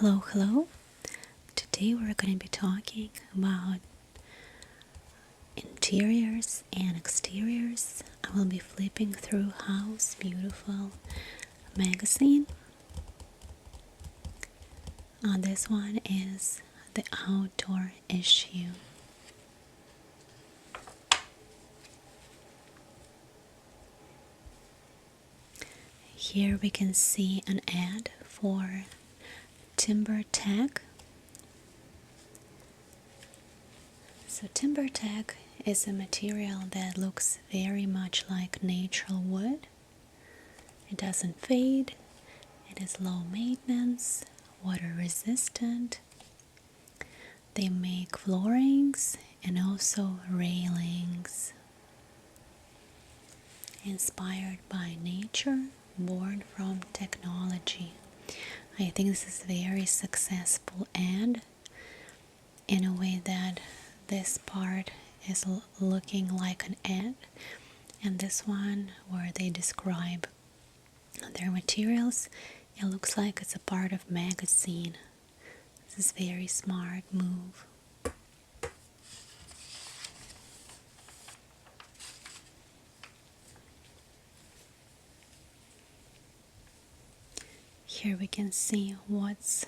Hello, hello. Today we're going to be talking about interiors and exteriors. I will be flipping through House Beautiful magazine. This one is the outdoor issue. Here we can see an ad for TimberTech. So TimberTech is a material that looks very much like natural wood. It doesn't fade, it is low maintenance, water resistant. They make floorings and also railings. Inspired by nature, born from technology. I think this is very successful ad in a way that this part is looking like an ad, and this one where they describe their materials, it looks like it's a part of magazine. This is very smart move. Here we can see what's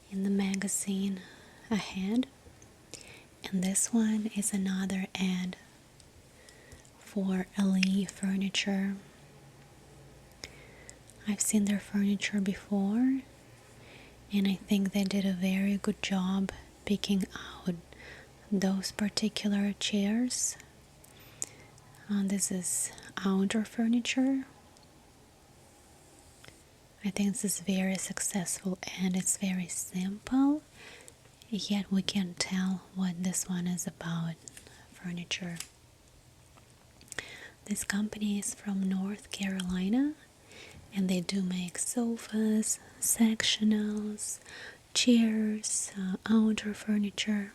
in the magazine ahead. And this one is another ad for LE Furniture. I've seen their furniture before, and I think they did a very good job picking out those particular chairs. This is outdoor furniture. I think this is very successful and it's very simple, yet we can tell what this one is about. Furniture. This company is from North Carolina, and they do make sofas, sectionals, chairs, outdoor furniture.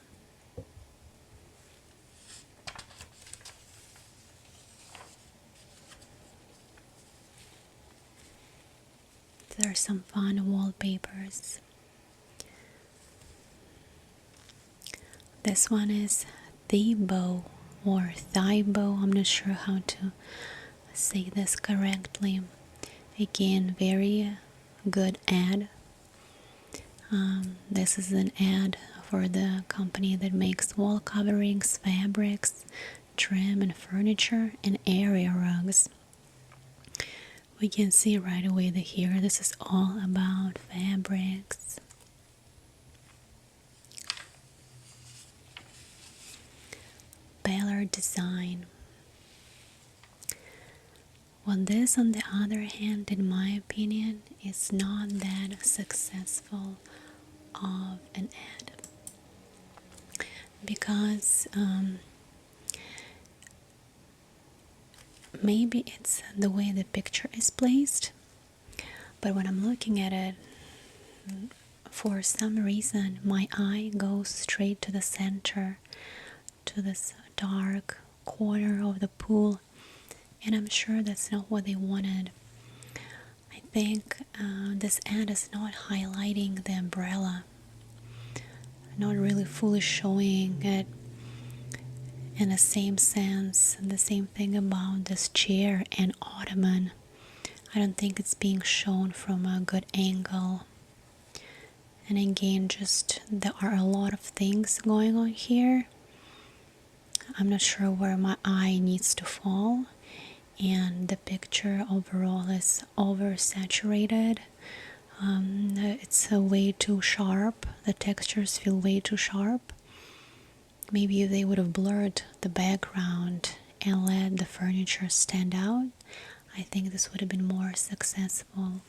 There are some fun wallpapers. This one is Thibaut or Thibaut. I'm not sure how to say this correctly. Again, very good ad. This is an ad for the company that makes wall coverings, fabrics, trim and furniture, and area rugs. We can see right away that here this is all about fabrics. Ballard design. Well, this on the other hand, in my opinion, is not that successful of an ad, because maybe it's the way the picture is placed, but when I'm looking at it, for some reason my eye goes straight to the center, to this dark corner of the pool, and I'm sure that's not what they wanted. I think this ad is not highlighting the umbrella, not really fully showing it in the same sense. And the same thing about this chair and ottoman. I don't think it's being shown from a good angle. And again, just there are a lot of things going on here. I'm not sure where my eye needs to fall, and the picture overall is oversaturated. It's way too sharp. The textures feel way too sharp. Maybe if they would have blurred the background and let the furniture stand out, I think this would have been more successful.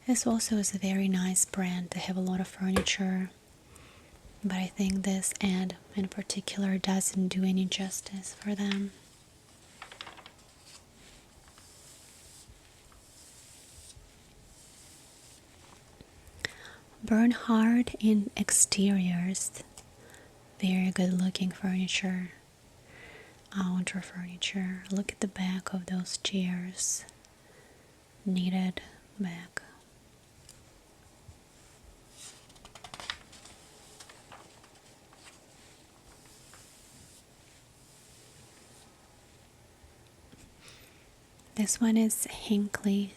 This also is a very nice brand. They have a lot of furniture, but I think this ad in particular doesn't do any justice for them. Bernhard in exteriors. Very good looking furniture. Outdoor furniture. Look at the back of those chairs. Knitted back. This one is Hinkley.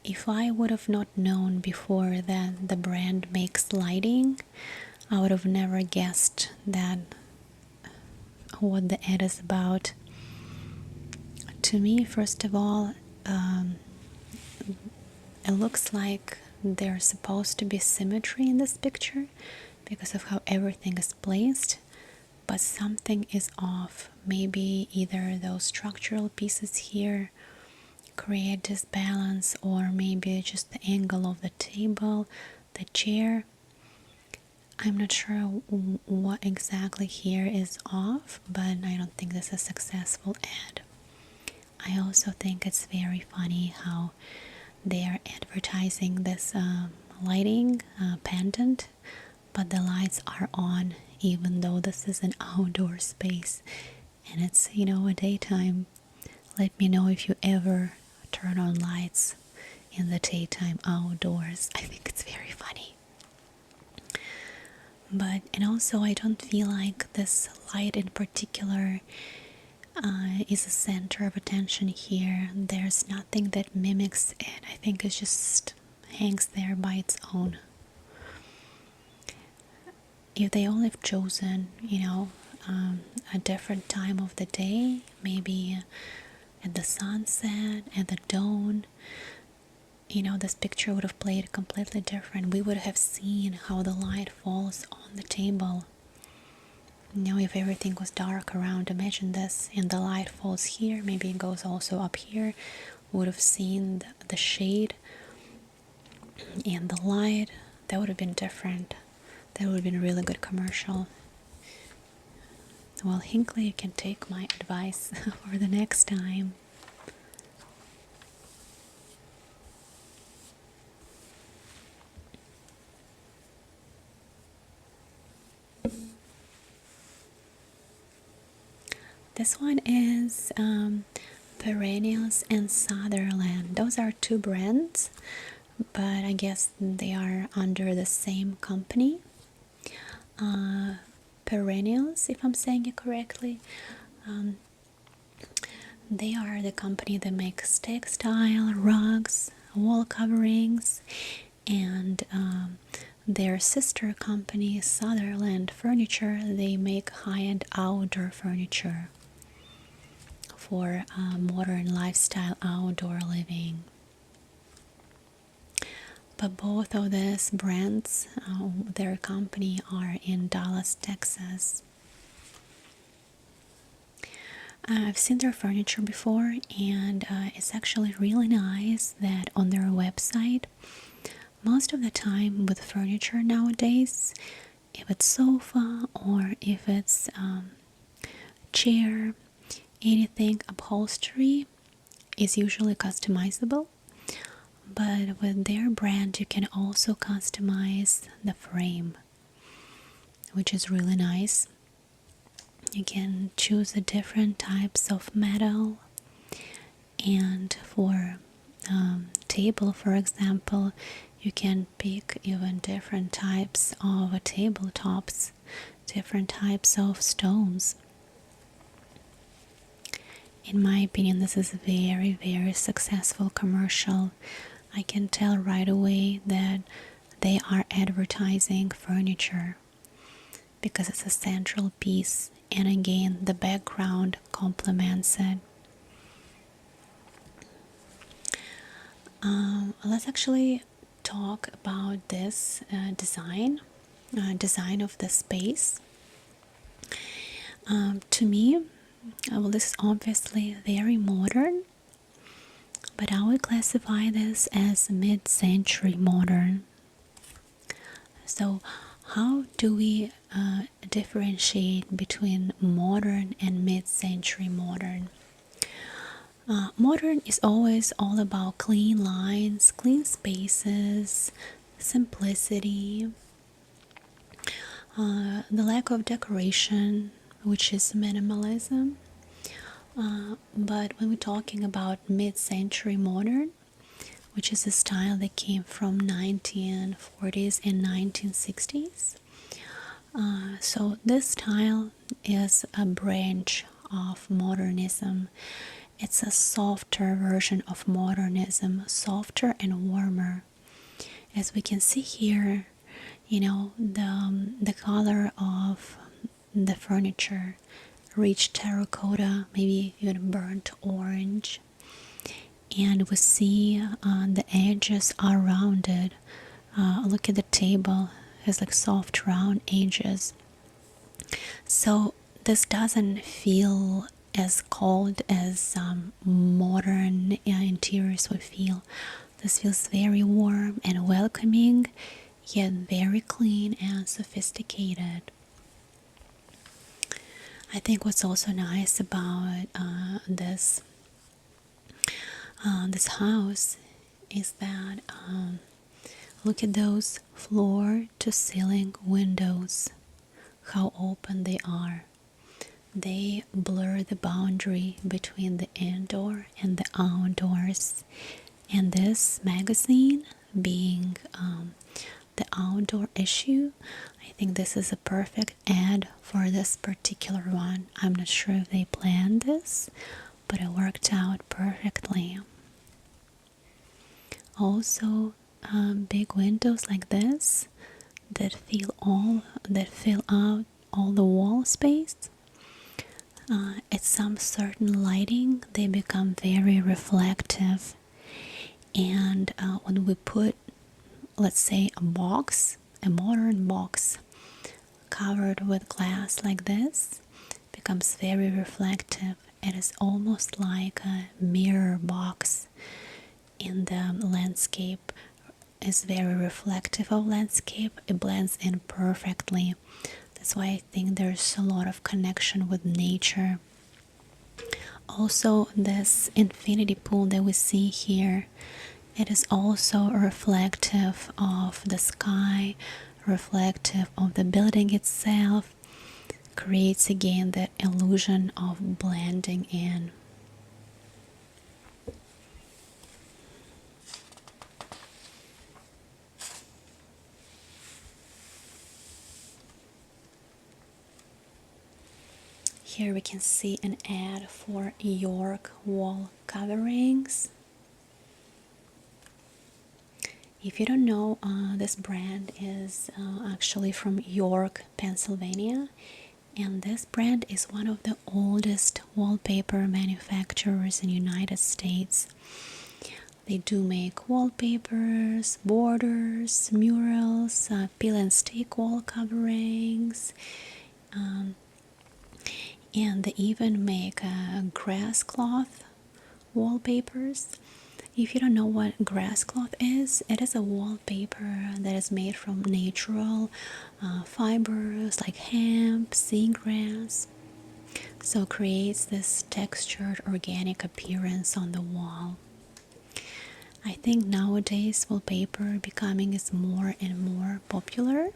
If I would have not known before that the brand makes lighting, I would have never guessed that what the ad is about. To me, first of all, it looks like there's supposed to be symmetry in this picture because of how everything is placed, but something is off. Maybe either those structural pieces here create disbalance, or maybe just the angle of the table, the chair. I'm not sure what exactly here is off, but I don't think this is a successful ad. I also think it's very funny how they are advertising this lighting pendant, but the lights are on even though this is an outdoor space and it's, a daytime. Let me know if you ever turn on lights in the daytime outdoors. I think it's very funny. And also I don't feel like this light in particular is a center of attention here. There's nothing that mimics it. I think it just hangs there by its own. If they only have chosen, a different time of the day, maybe at the sunset, at the dawn, this picture would have played completely different. We would have seen how the light falls on the table. If everything was dark around, imagine this, and the light falls here, maybe it goes also up here, would have seen the shade and the light. That would have been different. That would have been a really good commercial. Well, Hinkley, you can take my advice for the next time. This one is Perennials and Sutherland. Those are two brands, but I guess they are under the same company. Perennials, if I'm saying it correctly, they are the company that makes textile, rugs, wall coverings, and their sister company, Sutherland Furniture, they make high-end outdoor furniture for modern lifestyle outdoor living. But both of these brands, their company, are in Dallas, Texas. I've seen their furniture before, and it's actually really nice that on their website, most of the time with furniture nowadays, if it's sofa or if it's chair, anything upholstery is usually customizable. But with their brand, you can also customize the frame, which is really nice. You can choose the different types of metal, and for table, for example, you can pick even different types of tabletops, different types of stones. In my opinion, this is a very, very successful commercial. I can tell right away that they are advertising furniture because it's a central piece, and again, the background complements it. Let's actually talk about this design of the space. To me, well, this is obviously very modern, but I would classify this as mid-century modern. So how do we differentiate between modern and mid-century modern? Modern is always all about clean lines, clean spaces, simplicity, the lack of decoration, which is minimalism. But when we're talking about mid-century modern, which is a style that came from 1940s and 1960s, so this style is a branch of modernism, It's a softer version of modernism, softer and warmer. As we can see here, you know, the color of the furniture, rich terracotta, maybe even burnt orange. And we see the edges are rounded. Look at the table, it has like soft round edges. So this doesn't feel as cold as modern interiors would feel. This feels very warm and welcoming, yet very clean and sophisticated. I think what's also nice about this house is that look at those floor to ceiling windows, how open they are. They blur the boundary between the indoor and the outdoors. And this magazine being the outdoor issue, I think this is a perfect ad for this particular one. I'm not sure if they planned this, but it worked out perfectly. Also, big windows like this that fill out all the wall space. At some certain lighting, they become very reflective. And when we put, let's say, a modern box covered with glass like this, becomes very reflective. It is almost like a mirror box in the landscape. Is very reflective of landscape. It blends in perfectly. That's why I think there's a lot of connection with nature. Also, this infinity pool that we see here, it is also reflective of the sky, reflective of the building itself, creates again that illusion of blending in. Here we can see an ad for York wall coverings. If you don't know, this brand is actually from York, Pennsylvania, and this brand is one of the oldest wallpaper manufacturers in the United States. They do make wallpapers, borders, murals, peel and stick wall coverings, and they even make grass cloth wallpapers. If you don't know what grass cloth is, it is a wallpaper that is made from natural fibers like hemp, seagrass. So it creates this textured organic appearance on the wall. I think nowadays wallpaper becoming is more and more popular.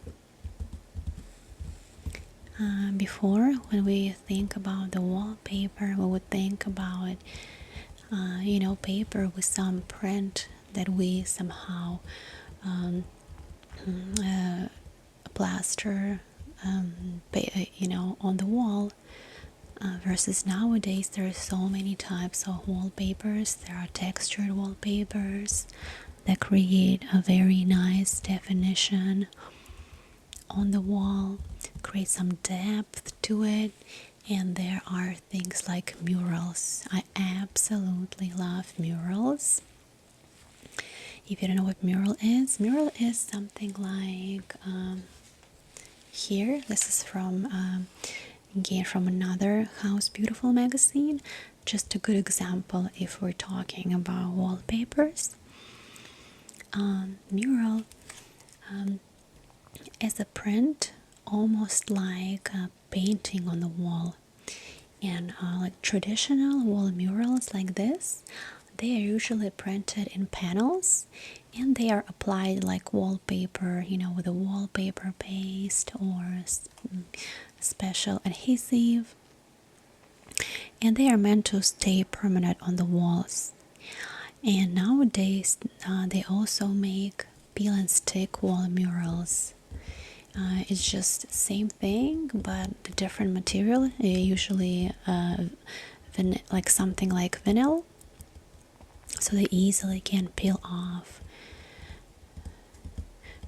Before, when we think about the wallpaper, we would think about paper with some print that we somehow plaster on the wall, versus nowadays there are so many types of wallpapers. There are textured wallpapers that create a very nice definition on the wall, create some depth to it. And there are things like murals. I absolutely love murals. If you don't know what mural is something like here. This is from again from another House Beautiful magazine. Just a good example if we're talking about wallpapers. Mural is a print almost like a painting on the wall. And like traditional wall murals like this, they are usually printed in panels and they are applied like wallpaper, with a wallpaper paste or special adhesive, and they are meant to stay permanent on the walls. And nowadays they also make peel and stick wall murals. It's just the same thing, but the different material, usually like something like vinyl, so they easily can peel off,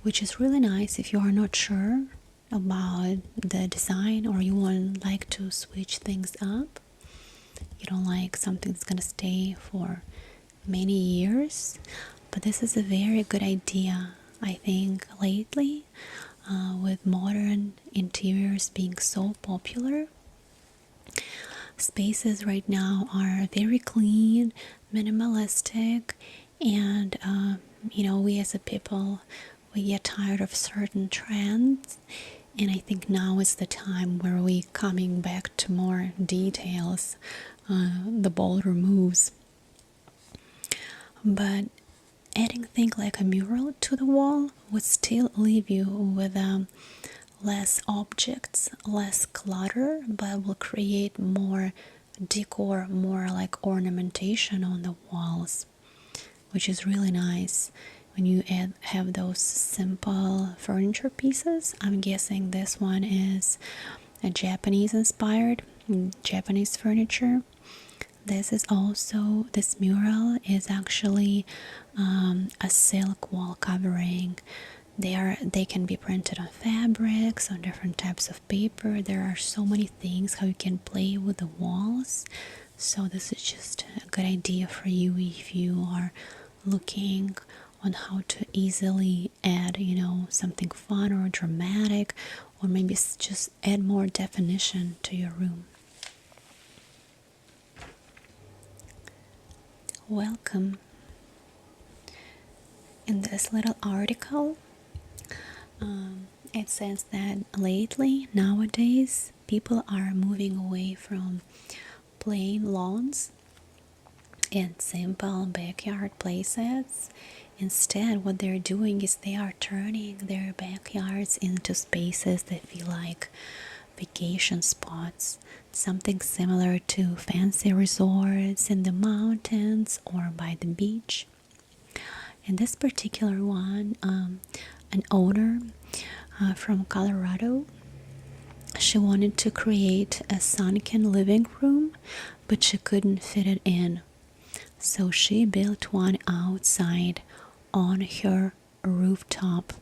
which is really nice if you are not sure about the design or you want like to switch things up. You don't like something that's gonna stay for many years, but this is a very good idea. I think lately, with modern interiors being so popular, spaces right now are very clean, minimalistic, and we as a people, we get tired of certain trends, and I think now is the time where we coming back to more details, the bolder moves. But adding things like a mural to the wall would still leave you with less objects, less clutter, but will create more decor, more like ornamentation on the walls, which is really nice when you have those simple furniture pieces. I'm guessing this one is a Japanese inspired Japanese furniture. This mural is actually a silk wall covering. They can be printed on fabrics, on different types of paper. There are so many things how you can play with the walls. So this is just a good idea for you if you are looking on how to easily add, something fun or dramatic, or maybe just add more definition to your room. Welcome. In this little article, it says that lately, nowadays, people are moving away from plain lawns and simple backyard places. Instead, what they're doing is they are turning their backyards into spaces that feel like vacation spots, something similar to fancy resorts in the mountains or by the beach. In this particular one, an owner from Colorado, she wanted to create a sunken living room, but she couldn't fit it in. So she built one outside on her rooftop,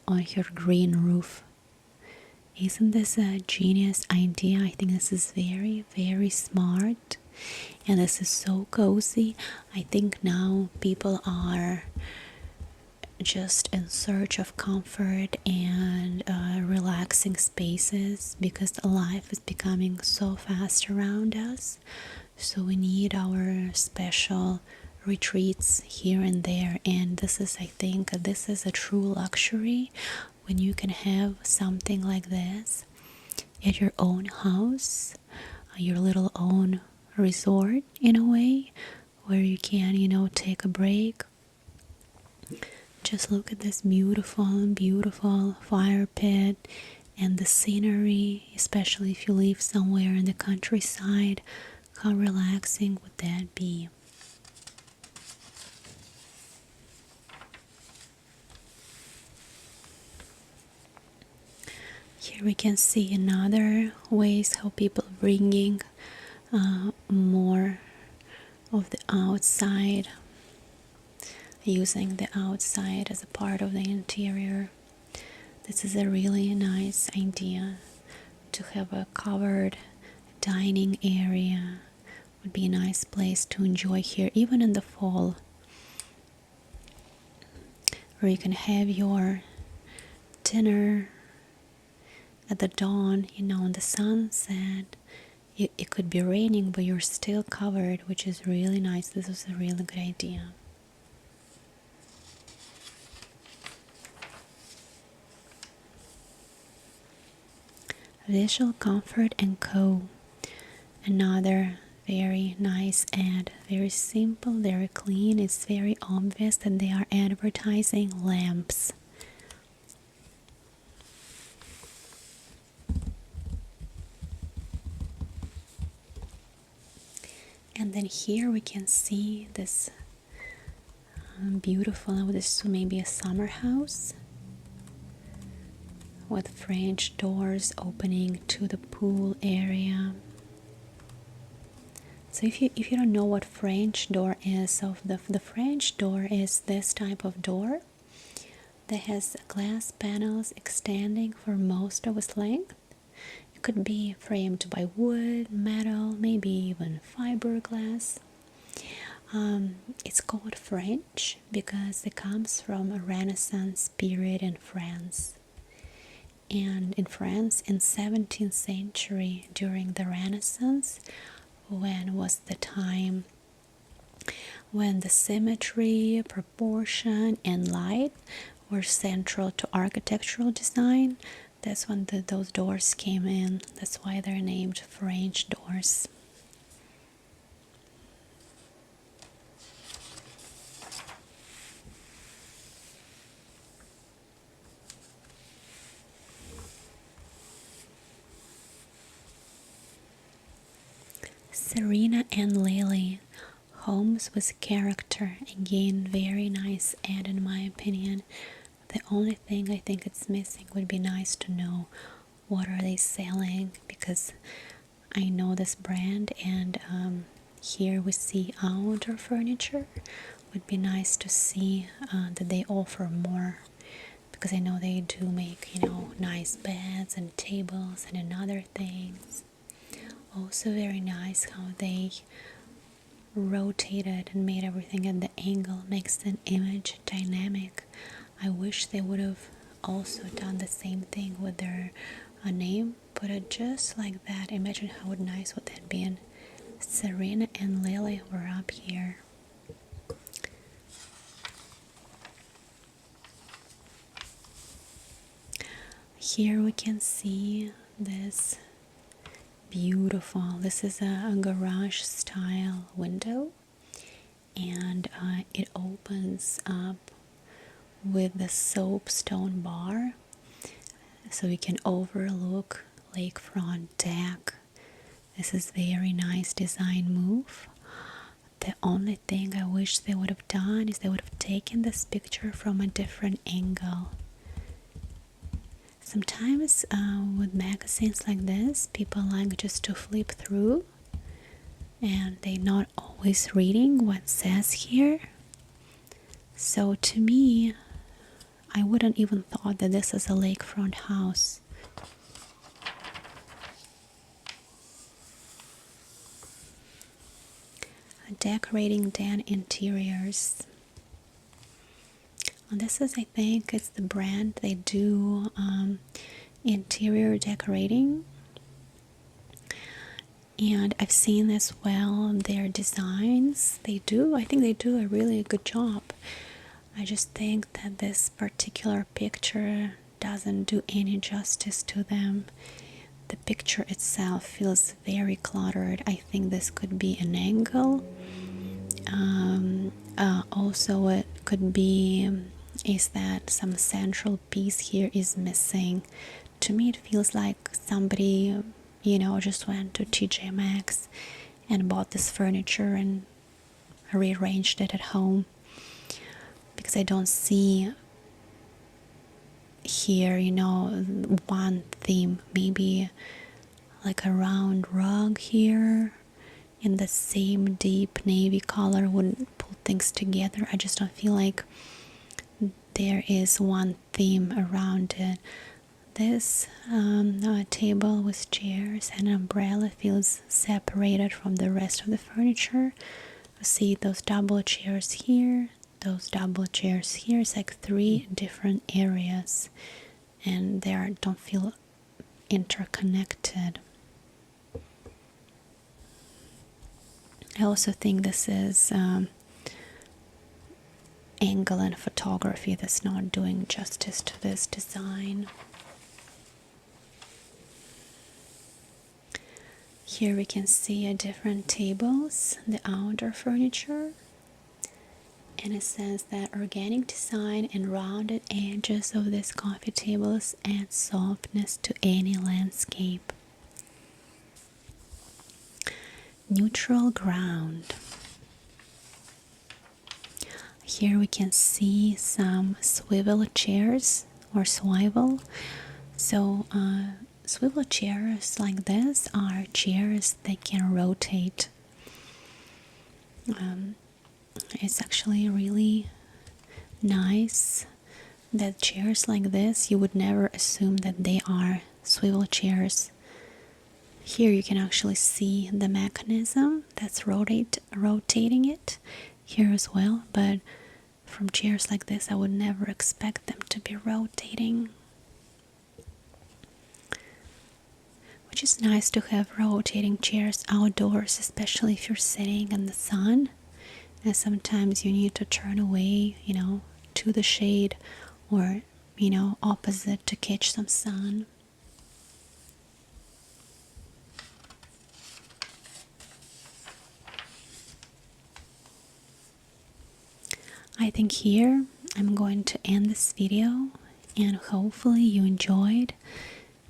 on her green roof. Isn't this a genius idea? I think this is very, very smart. And this is so cozy. I think now people are just in search of comfort and relaxing spaces because life is becoming so fast around us. So we need our special retreats here and there. And I think this is a true luxury when you can have something like this at your own house, your little own resort in a way, where you can, take a break. Just look at this beautiful, beautiful fire pit and the scenery, especially if you live somewhere in the countryside. How relaxing would that be? Here we can see another ways how people bringing more of the outside, using the outside as a part of the interior. This is a really nice idea to have a covered dining area. Would be a nice place to enjoy here, even in the fall, where you can have your dinner at the dawn, in the sunset. It could be raining, but you're still covered, which is really nice. This is a really good idea. Visual Comfort & Co. Another very nice ad. Very simple, very clean. It's very obvious that they are advertising lamps. And then here we can see this beautiful, this is maybe a summer house with French doors opening to the pool area. So if you don't know what French door is, so the French door is this type of door that has glass panels extending for most of its length. It could be framed by wood, metal, maybe even fiberglass. It's called French because it comes from a Renaissance period in France. And in France, in 17th century, during the Renaissance, when was the time when the symmetry, proportion, and light were central to architectural design, that's when those doors came in. That's why they're named French doors. Serena and Lily, homes with character. Again, very nice ad in my opinion. The only thing I think it's missing would be nice to know what are they selling, because I know this brand, and here we see outdoor furniture. Would be nice to see that they offer more, because I know they do make, nice beds and tables and other things. Also very nice how they rotated and made everything at the angle, makes an image dynamic. I wish they would have also done the same thing with their name, put it just like that. Imagine how nice would that be. Serena and Lily were up here. Here we can see this beautiful, this is a garage style window, and it opens up with the soapstone bar, so we can overlook lakefront deck. This is very nice design move. The only thing I wish they would have done is they would have taken this picture from a different angle. Sometimes with magazines like this, people like just to flip through and they're not always reading what says here. So to me, I wouldn't even thought that this is a lakefront house. Decorating den interiors. This is, I think, it's the brand. They do interior decorating, and I've seen as well their designs. I think they do a really good job. I just think that this particular picture doesn't do any justice to them. The picture itself feels very cluttered. I think this could be an angle. Also, it could be is that some central piece here is missing. To me, it feels like somebody, just went to TJ Maxx and bought this furniture and rearranged it at home, because I don't see here, one theme. Maybe like a round rug here in the same deep navy color would pull things together. I just don't feel like there is one theme around it. This table with chairs and an umbrella feels separated from the rest of the furniture. You see those double chairs here, those double chairs here. It's like 3 different areas, and they don't feel interconnected. I also think this is angle and photography that's not doing justice to this design. Here we can see different tables, the outdoor furniture, and it says that organic design and rounded edges of these coffee tables add softness to any landscape. Neutral ground. Here we can see some swivel chairs or swivel. So swivel chairs like this are chairs that can rotate. It's actually really nice that chairs like this, you would never assume that they are swivel chairs. Here you can actually see the mechanism that's rotating it here as well, but from chairs like this I would never expect them to be rotating. Which is nice to have rotating chairs outdoors, especially if you're sitting in the sun. And sometimes you need to turn away, to the shade or, opposite to catch some sun. I think here I'm going to end this video, and hopefully you enjoyed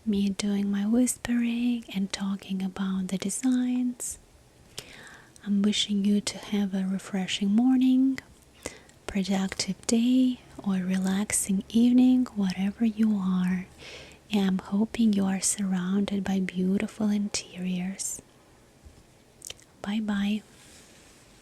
me doing my whispering and talking about the designs. I'm wishing you to have a refreshing morning, productive day, or relaxing evening, whatever you are. And I'm hoping you are surrounded by beautiful interiors. Bye bye.